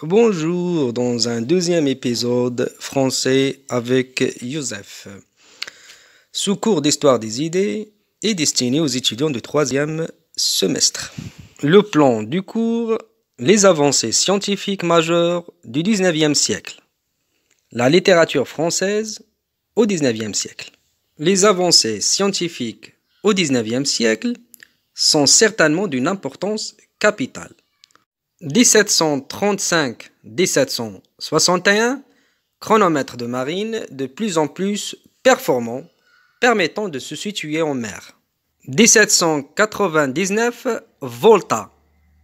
Bonjour, dans un deuxième épisode français avec Youssef. Ce cours d'histoire des idées est destiné aux étudiants du troisième semestre. Le plan du cours, les avancées scientifiques majeures du 19e siècle. La littérature française au 19e siècle. Les avancées scientifiques au 19e siècle sont certainement d'une importance capitale. 1735-1761, chronomètre de marine de plus en plus performant, permettant de se situer en mer. 1799, Volta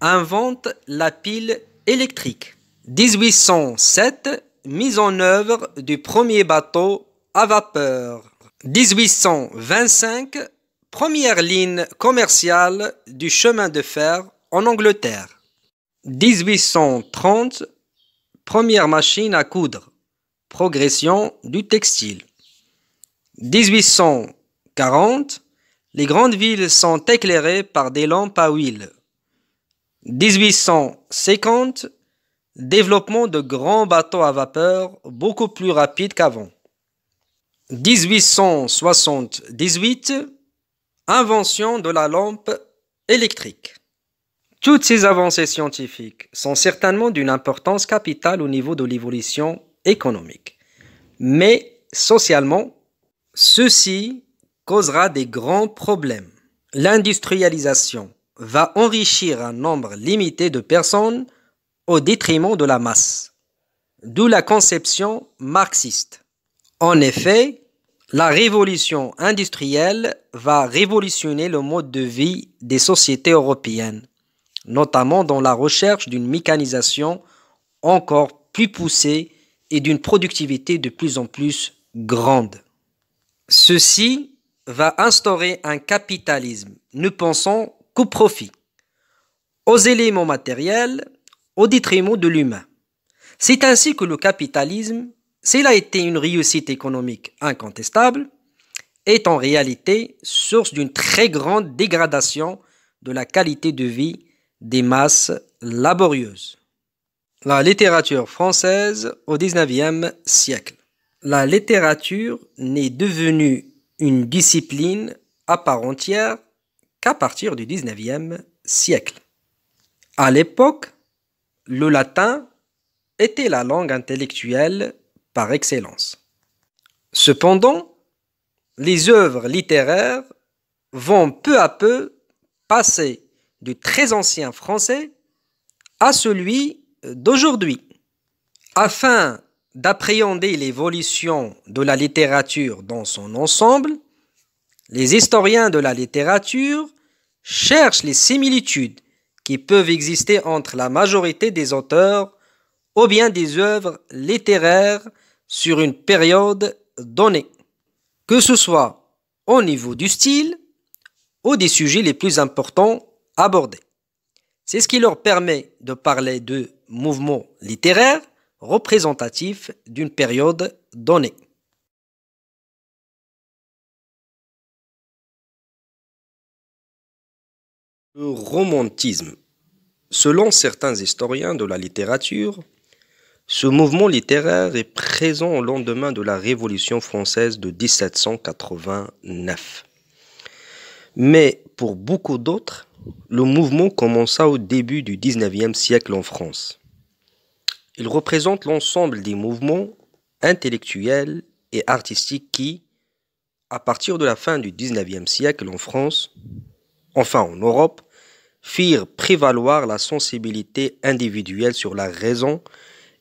invente la pile électrique. 1807, mise en œuvre du premier bateau à vapeur. 1825, première ligne commerciale du chemin de fer en Angleterre. 1830, première machine à coudre, progression du textile. 1840, les grandes villes sont éclairées par des lampes à huile. 1850, développement de grands bateaux à vapeur beaucoup plus rapides qu'avant. 1878, invention de la lampe électrique. Toutes ces avancées scientifiques sont certainement d'une importance capitale au niveau de l'évolution économique. Mais socialement, ceci causera des grands problèmes. L'industrialisation va enrichir un nombre limité de personnes au détriment de la masse, d'où la conception marxiste. En effet, la révolution industrielle va révolutionner le mode de vie des sociétés européennes, notamment dans la recherche d'une mécanisation encore plus poussée et d'une productivité de plus en plus grande. Ceci va instaurer un capitalisme ne pensant qu'au profit, aux éléments matériels, au détriment de l'humain. C'est ainsi que le capitalisme, s'il a été une réussite économique incontestable, est en réalité source d'une très grande dégradation de la qualité de vie des masses laborieuses. La littérature française au XIXe siècle. La littérature n'est devenue une discipline à part entière qu'à partir du XIXe siècle. À l'époque, le latin était la langue intellectuelle par excellence. Cependant, les œuvres littéraires vont peu à peu passer du très ancien français à celui d'aujourd'hui. Afin d'appréhender l'évolution de la littérature dans son ensemble, les historiens de la littérature cherchent les similitudes qui peuvent exister entre la majorité des auteurs ou bien des œuvres littéraires sur une période donnée, que ce soit au niveau du style ou des sujets les plus importants abordés. C'est ce qui leur permet de parler de mouvements littéraires représentatifs d'une période donnée. Le romantisme. Selon certains historiens de la littérature, ce mouvement littéraire est présent au lendemain de la Révolution française de 1789. Mais pour beaucoup d'autres, le mouvement commença au début du XIXe siècle en France. Il représente l'ensemble des mouvements intellectuels et artistiques qui, à partir de la fin du XIXe siècle en France, enfin en Europe, firent prévaloir la sensibilité individuelle sur la raison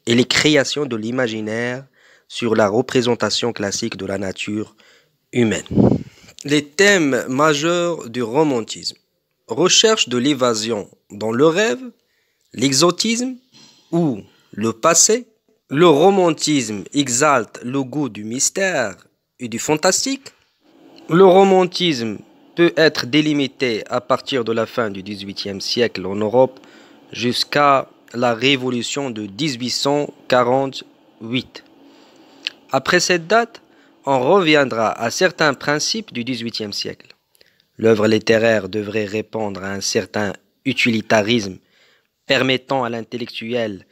et les créations de l'imaginaire sur la représentation classique de la nature humaine. Les thèmes majeurs du romantisme. Recherche de l'évasion dans le rêve, l'exotisme ou le passé. Le romantisme exalte le goût du mystère et du fantastique. Le romantisme peut être délimité à partir de la fin du XVIIIe siècle en Europe jusqu'à la Révolution de 1848. Après cette date, on reviendra à certains principes du XVIIIe siècle. L'œuvre littéraire devrait répondre à un certain utilitarisme permettant à l'intellectuel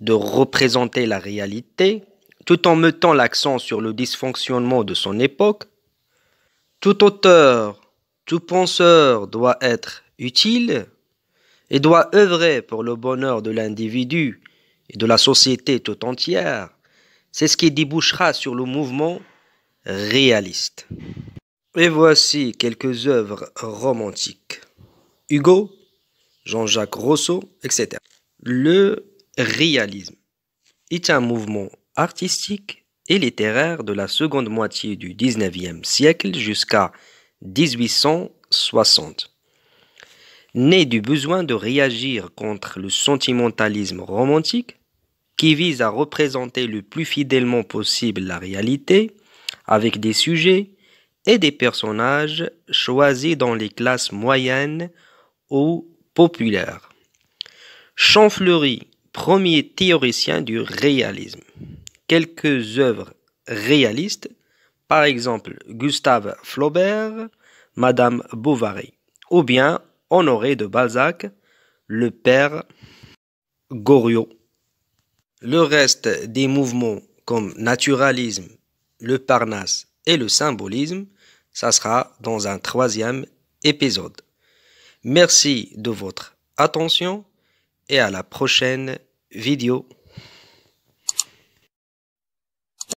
de représenter la réalité, tout en mettant l'accent sur le dysfonctionnement de son époque. Tout auteur, tout penseur doit être utile et doit œuvrer pour le bonheur de l'individu et de la société tout entière. C'est ce qui débouchera sur le mouvement réaliste. Et voici quelques œuvres romantiques. Hugo, Jean-Jacques Rousseau, etc. Le réalisme est un mouvement artistique et littéraire de la seconde moitié du XIXe siècle jusqu'à 1860. Né du besoin de réagir contre le sentimentalisme romantique qui vise à représenter le plus fidèlement possible la réalité avec des sujets et des personnages choisis dans les classes moyennes ou populaires. Champfleury, premier théoricien du réalisme. Quelques œuvres réalistes, par exemple Gustave Flaubert, Madame Bovary, ou bien Honoré de Balzac, le père Goriot. Le reste des mouvements comme naturalisme, le Parnasse et le symbolisme, ça sera dans un troisième épisode. Merci de votre attention et à la prochaine vidéo.